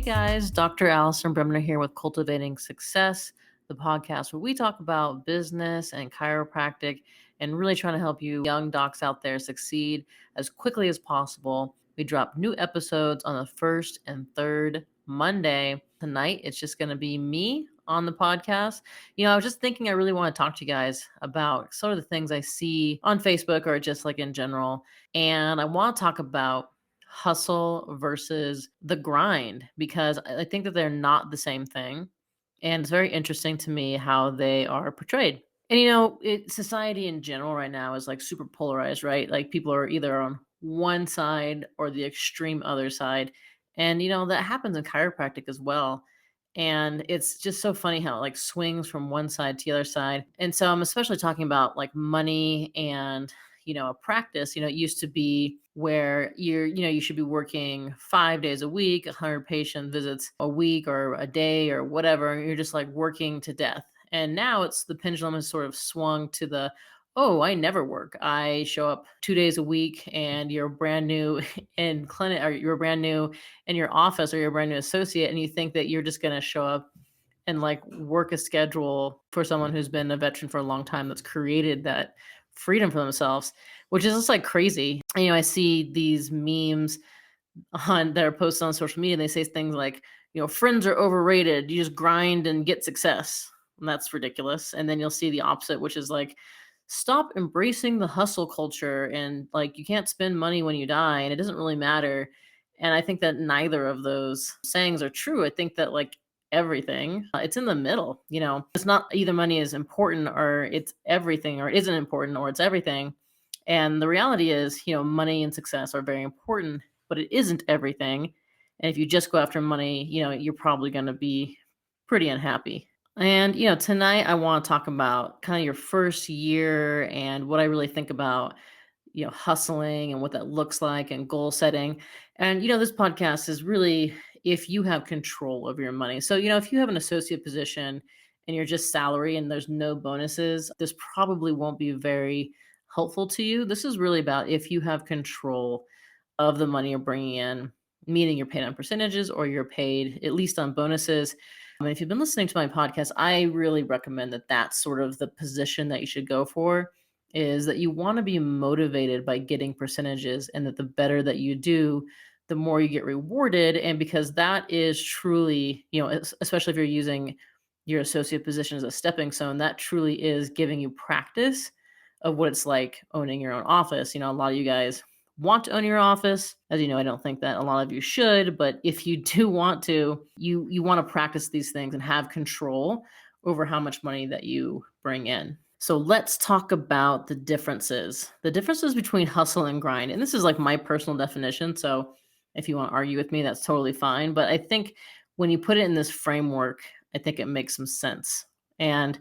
guys, Dr. Allison Bremner here with Cultivating Success, the podcast where we talk about business and chiropractic and really trying to help you young docs out there succeed as quickly as possible. We drop new episodes on the first and third Monday. Tonight, it's just going to be me on the podcast. I was just thinking I really want to talk to you guys about sort of the things I see on Facebook or just like in general. And I want to talk about hustle versus the grind because I think that they're not the same thing. And it's very interesting to me how they are portrayed. And society in general right now is like super polarized, right? Like people are either on one side or the extreme other side. And that happens in chiropractic as well. And it's just so funny how it like swings from one side to the other side. And so I'm especially talking about like money and a practice. It used to be where you should be working 5 days a week, 100 patient visits a week or a day or whatever. And you're just like working to death. And now it's the pendulum has sort of swung to the, oh, I never work. I show up 2 days a week and you're brand new in clinic or you're brand new in your office or you're a brand new associate. And you think that you're just going to show up and like work a schedule for someone who's been a veteran for a long time that's created that freedom for themselves, which is just like crazy. I see these memes that are posted on social media. And they say things like, friends are overrated. You just grind and get success. And that's ridiculous. And then you'll see the opposite, which is like, stop embracing the hustle culture and like you can't spend money when you die and it doesn't really matter. And I think that neither of those sayings are true. I think that like everything, it's in the middle. It's not either money is important or it's everything or it isn't important or it's everything. And the reality is, money and success are very important, but it isn't everything. And if you just go after money, you're probably going to be pretty unhappy. And, tonight I want to talk about kind of your first year and what I really think about, hustling and what that looks like and goal setting. And, this podcast is really if you have control of your money. So, if you have an associate position and you're just salary and there's no bonuses, this probably won't be very helpful to you. This is really about if you have control of the money you're bringing in, meaning you're paid on percentages or you're paid at least on bonuses. And if you've been listening to my podcast, I really recommend that that's sort of the position that you should go for, is that you want to be motivated by getting percentages and that the better that you do, the more you get rewarded. And because that is truly, especially if you're using your associate position as a stepping stone, that truly is giving you practice of what it's like owning your own office. A lot of you guys want to own your office. As you know, I don't think that a lot of you should, but if you do want to, you want to practice these things and have control over how much money that you bring in. So let's talk about the differences between hustle and grind. And this is like my personal definition. So if you want to argue with me, that's totally fine. But I think when you put it in this framework, I think it makes some sense. And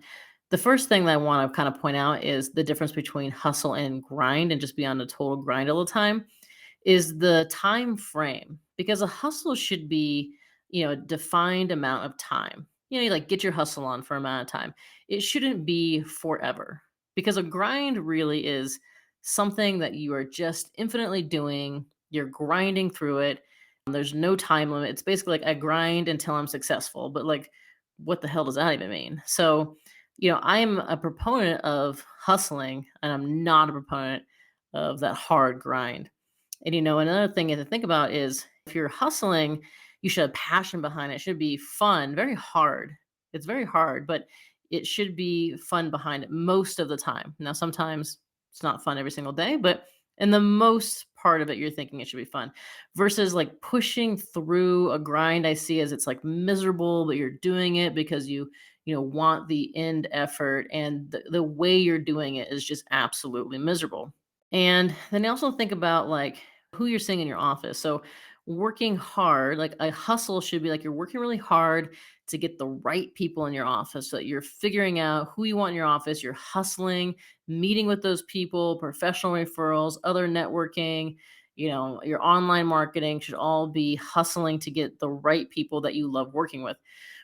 the first thing that I want to kind of point out is the difference between hustle and grind, and just be on a total grind all the time, is the time frame. Because a hustle should be, a defined amount of time. You like get your hustle on for an amount of time. It shouldn't be forever, because a grind really is something that you are just infinitely doing. You're grinding through it. There's no time limit. It's basically like I grind until I'm successful. But like, what the hell does that even mean? So I'm a proponent of hustling and I'm not a proponent of that hard grind. And, another thing you have to think about is if you're hustling, you should have passion behind it. It should be fun, very hard. It's very hard, but it should be fun behind it most of the time. Now, sometimes it's not fun every single day, but in the most part of it, you're thinking it should be fun versus like pushing through a grind. I see as it's like miserable, but you're doing it because you want the end effort, and the way you're doing it is just absolutely miserable. And then you also think about like who you're seeing in your office. So working hard, like a hustle should be like you're working really hard to get the right people in your office, so that you're figuring out who you want in your office. You're hustling, meeting with those people, professional referrals, other networking, your online marketing should all be hustling to get the right people that you love working with.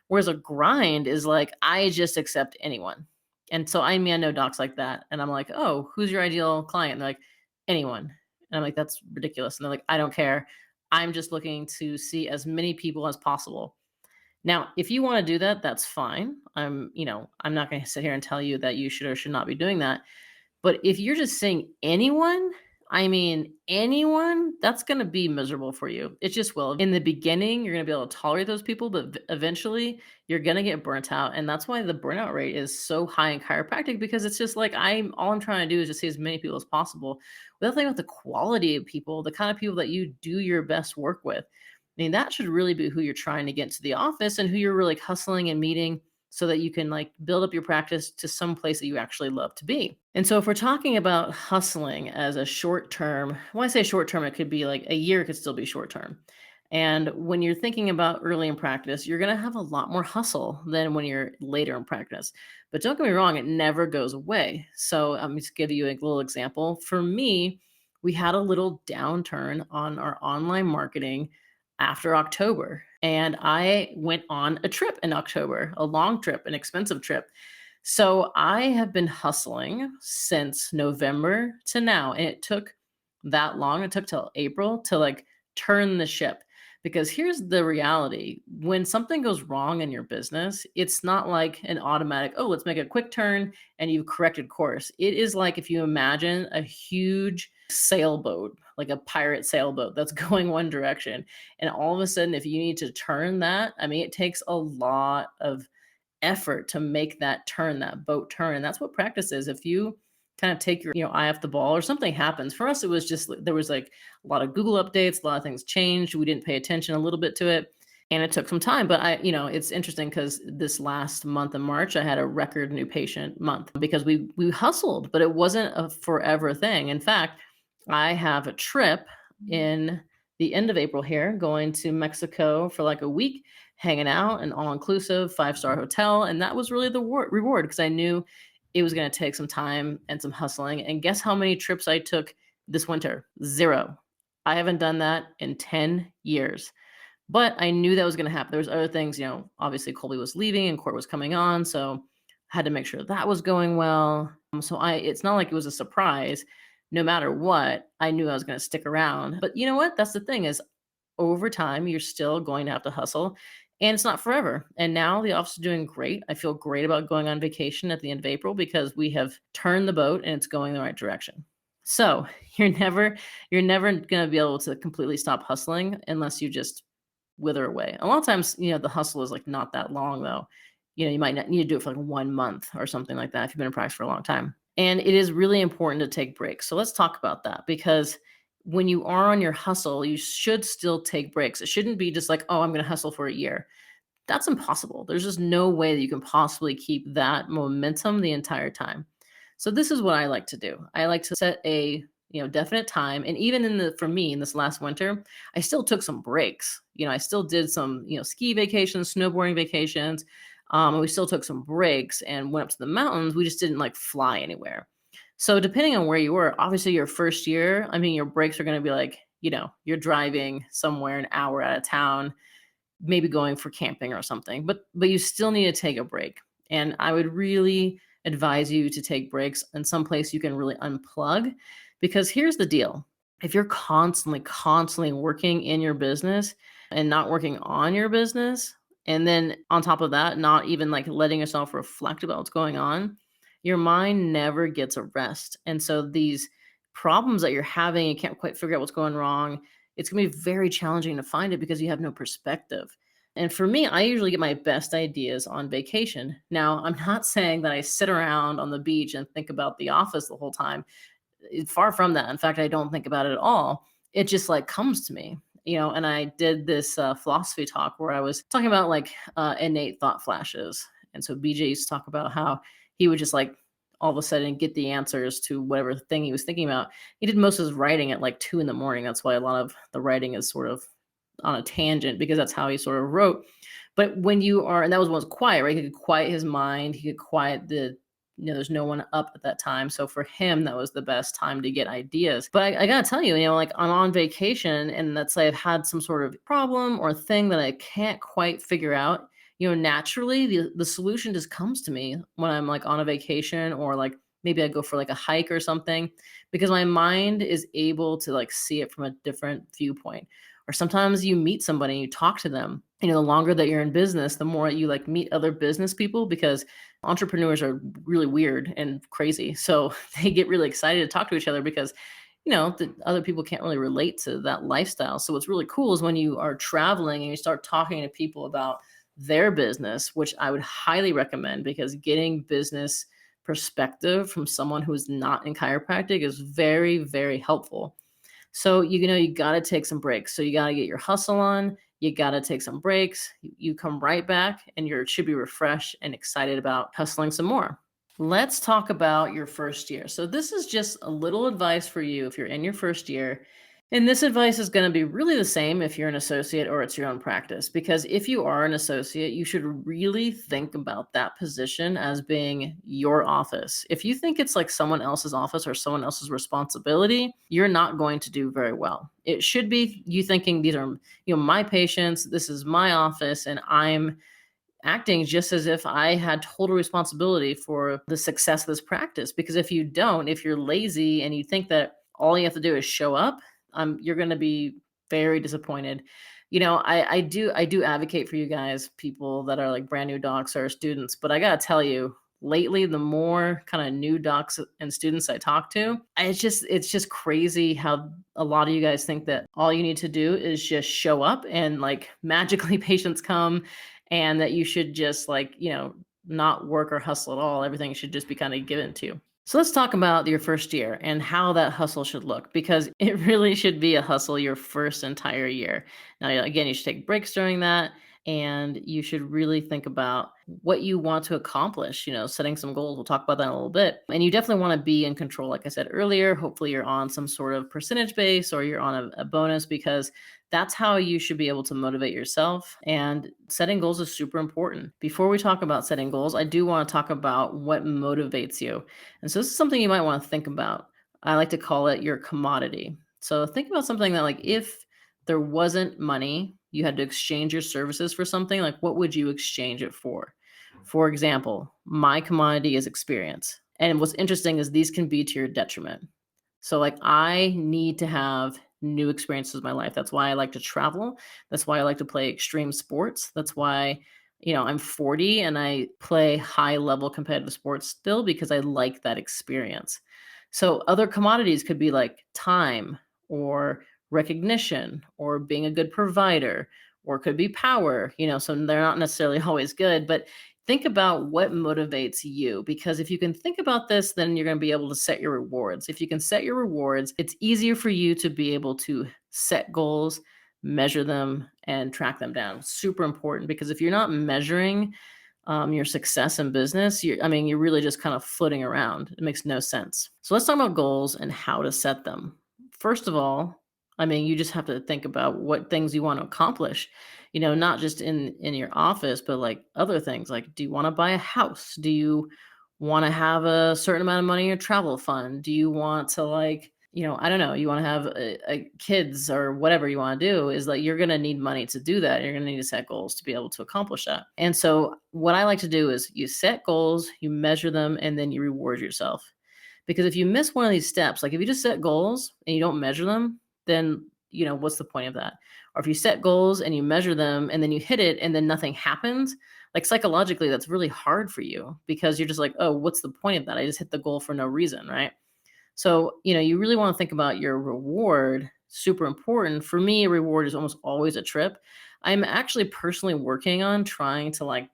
Whereas a grind is like, I just accept anyone. And so I know docs like that. And I'm like, oh, who's your ideal client? And they're like, anyone. And I'm like, that's ridiculous. And they're like, I don't care. I'm just looking to see as many people as possible. Now, if you want to do that, that's fine. I'm not going to sit here and tell you that you should or should not be doing that. But if you're just seeing anyone, I mean, anyone, that's going to be miserable for you. It just will. In the beginning, you're going to be able to tolerate those people, but eventually you're going to get burnt out. And that's why the burnout rate is so high in chiropractic, because it's just like, all I'm trying to do is just see as many people as possible without thinking about the quality of people, the kind of people that you do your best work with. I mean, that should really be who you're trying to get into the office and who you're really hustling and meeting so that you can like build up your practice to some place that you actually love to be. And so if we're talking about hustling as a short term, when I say short term, it could be like a year, could still be short term. And when you're thinking about early in practice, you're going to have a lot more hustle than when you're later in practice. But don't get me wrong, it never goes away. So I'm just give you a little example. For me, we had a little downturn on our online marketing after October. And I went on a trip in October, a long trip, an expensive trip. So I have been hustling since November to now. And it took that long. It took till April to like turn the ship. Because here's the reality: when something goes wrong in your business, it's not like an automatic, oh, let's make a quick turn and you've corrected course. It is like if you imagine a huge sailboat, like a pirate sailboat that's going one direction. And all of a sudden, if you need to turn that, I mean, it takes a lot of effort to make that turn, that boat turn. And that's what practice is. If you kind of take your eye off the ball or something happens. For us, it was just there was like a lot of Google updates, a lot of things changed. We didn't pay attention a little bit to it. And it took some time. But it's interesting because this last month in March, I had a record new patient month because we hustled, but it wasn't a forever thing. In fact, I have a trip in the end of April here, going to Mexico for like a week, hanging out, an all-inclusive 5-star hotel. And that was really the reward, because I knew it was going to take some time and some hustling. And guess how many trips I took this winter? 0. I haven't done that in 10 years. But I knew that was going to happen. There was other things, obviously Colby was leaving and Court was coming on. So I had to make sure that was going well. So it's not like it was a surprise. No matter what, I knew I was going to stick around. But you know what? That's the thing is, over time, you're still going to have to hustle, and it's not forever. And now the office is doing great. I feel great about going on vacation at the end of April because we have turned the boat and it's going the right direction. So you're never going to be able to completely stop hustling unless you just wither away. A lot of times, the hustle is like not that long though. You might not need to do it for like 1 month or something like that if you've been in practice for a long time. And it is really important to take breaks. So let's talk about that, because when you are on your hustle, you should still take breaks. It shouldn't be just like, oh, I'm going to hustle for a year. That's impossible. There's just no way that you can possibly keep that momentum the entire time. So this is what I like to do. I like to set a definite time. And even for me in this last winter, I still took some breaks. I still did some ski vacations, snowboarding vacations. And we still took some breaks and went up to the mountains. We just didn't like fly anywhere. So depending on where you were, obviously your first year, I mean, your breaks are going to be like, you're driving somewhere an hour out of town, maybe going for camping or something, but you still need to take a break. And I would really advise you to take breaks in some place you can really unplug, because here's the deal. If you're constantly working in your business and not working on your business, and then on top of that, not even like letting yourself reflect about what's going on, your mind never gets a rest. And so these problems that you're having, you can't quite figure out what's going wrong. It's going to be very challenging to find it because you have no perspective. And for me, I usually get my best ideas on vacation. Now, I'm not saying that I sit around on the beach and think about the office the whole time. Far from that. In fact, I don't think about it at all. It just like comes to me. And I did this philosophy talk where I was talking about like innate thought flashes. And so BJ used to talk about how he would just like all of a sudden get the answers to whatever thing he was thinking about. He did most of his writing at like 2 a.m. That's why a lot of the writing is sort of on a tangent, because that's how he sort of wrote. But when you are, and that was when it was quiet, right? He could quiet his mind. He could quiet there's no one up at that time. So for him, that was the best time to get ideas. But I gotta tell you, like I'm on vacation and let's say I've had some sort of problem or thing that I can't quite figure out, naturally the solution just comes to me when I'm like on a vacation, or like maybe I go for like a hike or something, because my mind is able to like see it from a different viewpoint. Or sometimes you meet somebody and you talk to them. The longer that you're in business, the more you like meet other business people, because entrepreneurs are really weird and crazy. So they get really excited to talk to each other because the other people can't really relate to that lifestyle. So what's really cool is when you are traveling and you start talking to people about their business, which I would highly recommend, because getting business perspective from someone who is not in chiropractic is very, very helpful. So, you got to take some breaks. So you got to get your hustle on, you got to take some breaks. You come right back and you should be refreshed and excited about hustling some more. Let's talk about your first year. So this is just a little advice for you if you're in your first year. And this advice is going to be really the same if you're an associate or it's your own practice. Because if you are an associate, you should really think about that position as being your office. If you think it's like someone else's office or someone else's responsibility, you're not going to do very well. It should be you thinking these are, my patients, this is my office, and I'm acting just as if I had total responsibility for the success of this practice. Because if you don't, if you're lazy and you think that all you have to do is show up, you're going to be very disappointed. I do advocate for you guys, people that are like brand new docs or students, but I got to tell you, lately, the more kind of new docs and students I talk to, it's just crazy how a lot of you guys think that all you need to do is just show up and like magically patients come, and that you should just like, not work or hustle at all. Everything should just be kind of given to you. So let's talk about your first year and how that hustle should look, because it really should be a hustle your first entire year. Now, again, you should take breaks during that, and you should really think about what you want to accomplish, setting some goals. We'll talk about that in a little bit. And you definitely want to be in control. Like I said earlier, hopefully you're on some sort of percentage base or you're on a bonus, because that's how you should be able to motivate yourself. And setting goals is super important. Before we talk about setting goals, I do want to talk about what motivates you. And so this is something you might want to think about. I like to call it your commodity. So think about something that, like, if there wasn't money, you had to exchange your services for something, like what would you exchange it for? For example, my commodity is experience. And what's interesting is these can be to your detriment. So like I need to have new experiences in my life. That's why I like to travel. That's why I like to play extreme sports. That's why, I'm 40 and I play high level competitive sports still, because I like that experience. So other commodities could be like time or recognition or being a good provider, or could be power, so they're not necessarily always good, but think about what motivates you, because if you can think about this, then you're going to be able to set your rewards. If you can set your rewards, it's easier for you to be able to set goals, measure them, and track them down. Super important, because if you're not measuring your success in business, you're really just kind of floating around. It makes no sense. So let's talk about goals and how to set them. First of all, you just have to think about what things you want to accomplish, not just in your office, but like other things. Like, do you want to buy a house? Do you want to have a certain amount of money in your travel fund? Do you want to, like, I don't know, you want to have a kids or whatever you want to do, is like you're going to need money to do that. You're going to need to set goals to be able to accomplish that. And so what I like to do is you set goals, you measure them, and then you reward yourself. Because if you miss one of these steps, like if you just set goals and you don't measure them, then what's the point of that? Or if you set goals and you measure them and then you hit it and then nothing happens, like psychologically, that's really hard for you, because you're just like, oh, what's the point of that? I just hit the goal for no reason, right? So, you really want to think about your reward. Super important. For me, a reward is almost always a trip. I'm actually personally working on trying to like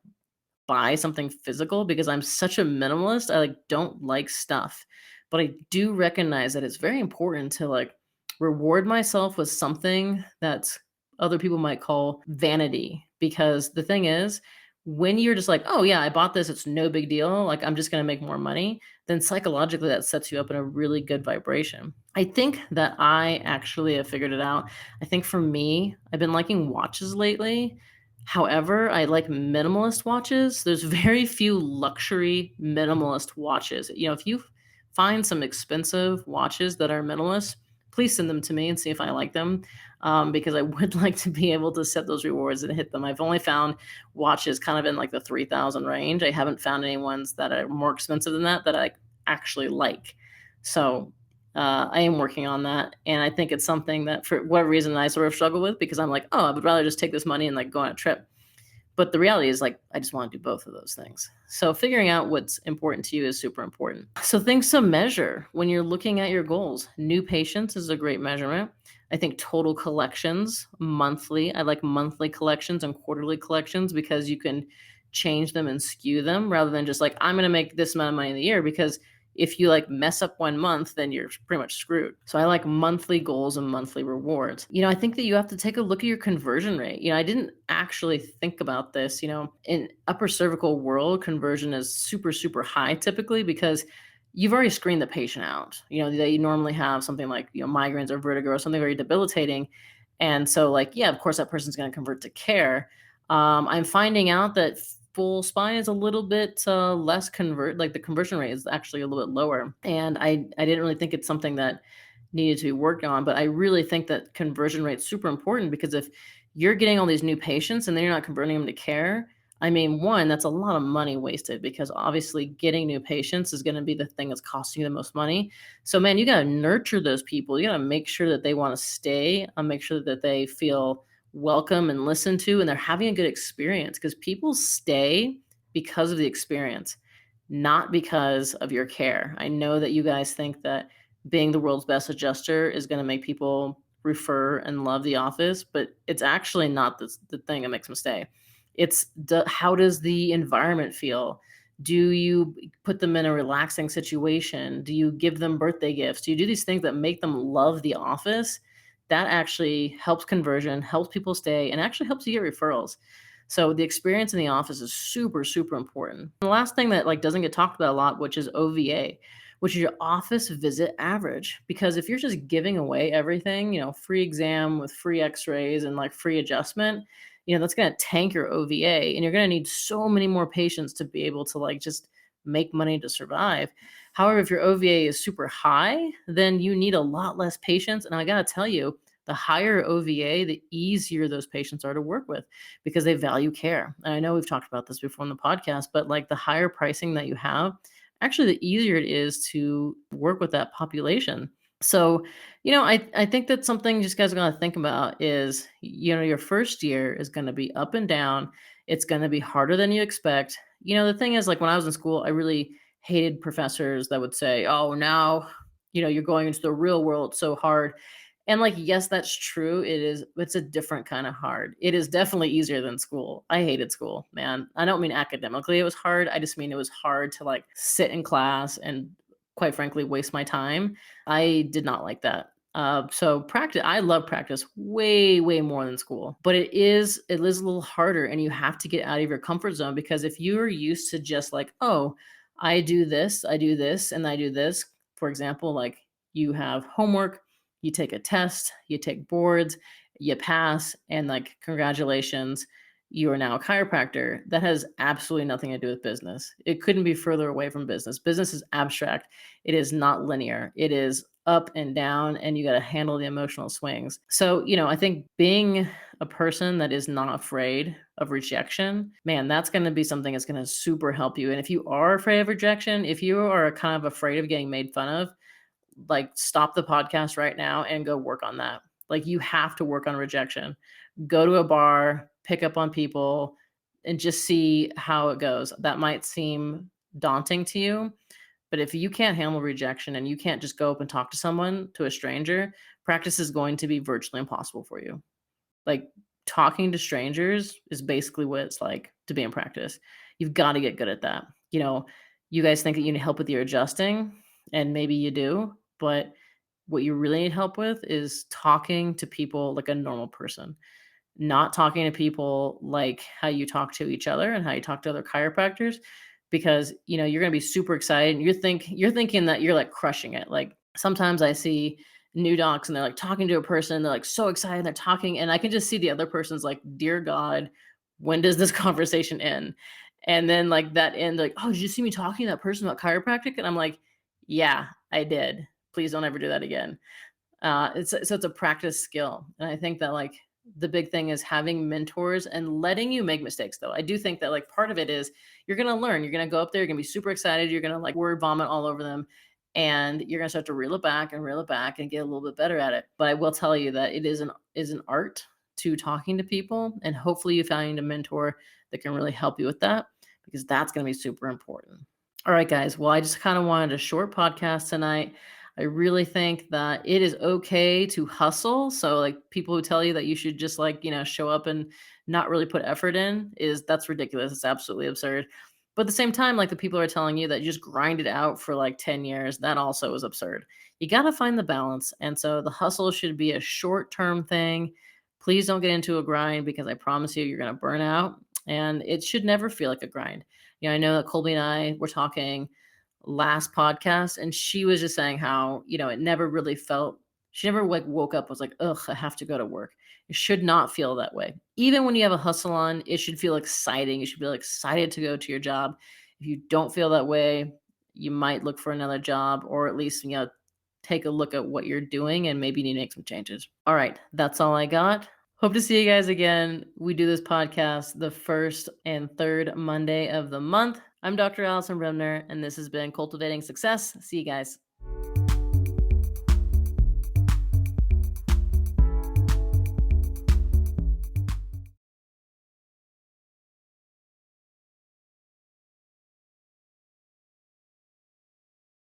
buy something physical, because I'm such a minimalist. I like don't like stuff, but I do recognize that it's very important to like reward myself with something that other people might call vanity. Because the thing is, when you're just like, oh yeah, I bought this, it's no big deal, like I'm just going to make more money, then psychologically that sets you up in a really good vibration. I think that I actually have figured it out. I think for me, I've been liking watches lately. However, I like minimalist watches. There's very few luxury minimalist watches. If you find some expensive watches that are minimalist, please send them to me and see if I like them, because I would like to be able to set those rewards and hit them. I've only found watches kind of in like the 3,000 range. I haven't found any ones that are more expensive than that I actually like. So I am working on that. And I think it's something that for whatever reason I sort of struggle with because I'm like, oh, I would rather just take this money and like go on a trip. But the reality is like, I just want to do both of those things. So figuring out what's important to you is super important. So things to measure when you're looking at your goals. New patients is a great measurement. I think total collections monthly. I like monthly collections and quarterly collections because you can change them and skew them rather than just like, I'm going to make this amount of money in the year because if you like mess up one month, then you're pretty much screwed. So I like monthly goals and monthly rewards. I think that you have to take a look at your conversion rate. I didn't actually think about this. In upper cervical world, conversion is super, super high typically because you've already screened the patient out. They normally have something like, migraines or vertigo or something very debilitating. And so like, yeah, of course that person's going to convert to care. I'm finding out that full spine is a little bit less like the conversion rate is actually a little bit lower. And I didn't really think it's something that needed to be worked on, but I really think that conversion rate is super important because if you're getting all these new patients and then you're not converting them to care, I mean, one, that's a lot of money wasted because obviously getting new patients is going to be the thing that's costing you the most money. So man, you got to nurture those people. You got to make sure that they want to stay, make sure that they feel welcome and listened to and they're having a good experience because people stay because of the experience, not because of your care. I know that you guys think that being the world's best adjuster is going to make people refer and love the office, but it's actually not the thing that makes them stay. It's how does the environment feel? Do you put them in a relaxing situation? Do you give them birthday gifts? Do you do these things that make them love the office? That actually helps conversion, helps people stay, and actually helps you get referrals. So the experience in the office is super, super important. The last thing that like doesn't get talked about a lot, which is OVA, which is your office visit average. Because if you're just giving away everything, free exam with free x-rays and like free adjustment, that's going to tank your OVA and you're going to need so many more patients to be able to like just make money to survive. However, if your OVA is super high, then you need a lot less patients. And I got to tell you, the higher OVA, the easier those patients are to work with because they value care. And I know we've talked about this before in the podcast, but like the higher pricing that you have, actually the easier it is to work with that population. So, I think that something just guys are going to think about is, your first year is going to be up and down. It's going to be harder than you expect. The thing is, like when I was in school, I really hated professors that would say, oh, now, you're going into the real world so hard. And like, yes, that's true. It's a different kind of hard. It is definitely easier than school. I hated school, man. I don't mean academically it was hard. I just mean it was hard to like sit in class and quite frankly waste my time. I did not like that. So practice, I love practice way, way more than school, but it is a little harder and you have to get out of your comfort zone because if you're used to just like, oh, I do this, and I do this, for example, like you have homework, you take a test, you take boards, you pass, and like, congratulations, you are now a chiropractor. That has absolutely nothing to do with business. It couldn't be further away from business. Business is abstract. It is not linear. It is up and down, and you got to handle the emotional swings. So, I think being a person that is not afraid of rejection, man, that's going to be something that's going to super help you. And if you are afraid of rejection, if you are kind of afraid of getting made fun of, like stop the podcast right now and go work on that. Like you have to work on rejection. Go to a bar, pick up on people, and just see how it goes. That might seem daunting to you, but if you can't handle rejection and you can't just go up and talk to someone, to a stranger, practice is going to be virtually impossible for you. Like talking to strangers is basically what it's like to be in practice. You've got to get good at that. You guys think that you need help with your adjusting, and maybe you do, but what you really need help with is talking to people like a normal person, not talking to people like how you talk to each other and how you talk to other chiropractors, because you're going to be super excited and you're thinking that you're like crushing it. Like sometimes I see new docs and they're like talking to a person, they're like so excited, they're talking, and I can just see the other person's like, dear God, when does this conversation end? And then like that end, like, oh, did you see me talking to that person about chiropractic? And I'm like, yeah, I did. Please don't ever do that again. It's a practice skill. And I think that like the big thing is having mentors and letting you make mistakes though. I do think that like part of it is you're going to learn, you're going to go up there, you're going to be super excited, you're going to like word vomit all over them. and you're going to start to reel it back and get a little bit better at it. But I will tell you that it is an art to talking to people, and hopefully you find a mentor that can really help you with that, because that's going to be super important. All right, guys. Well, I just kind of wanted a short podcast tonight. I really think that it is okay to hustle. So like people who tell you that you should just show up and not really put effort in, that's ridiculous. It's absolutely absurd. But at the same time, like the people are telling you that you just grind it out for like 10 years, that also is absurd. You got to find the balance. And so the hustle should be a short-term thing. Please don't get into a grind, because I promise you're going to burn out, and it should never feel like a grind. I know that Colby and I were talking last podcast, and she was just saying how, it never really felt, she never like woke up was like, ugh, I have to go to work. It should not feel that way. Even when you have a hustle on, it should feel exciting. You should feel excited to go to your job. If you don't feel that way, you might look for another job, or at least, take a look at what you're doing, and maybe you need to make some changes. All right. That's all I got. Hope to see you guys again. We do this podcast the first and third Monday of the month. I'm Dr. Allison Bremner, and this has been Cultivating Success. See you guys.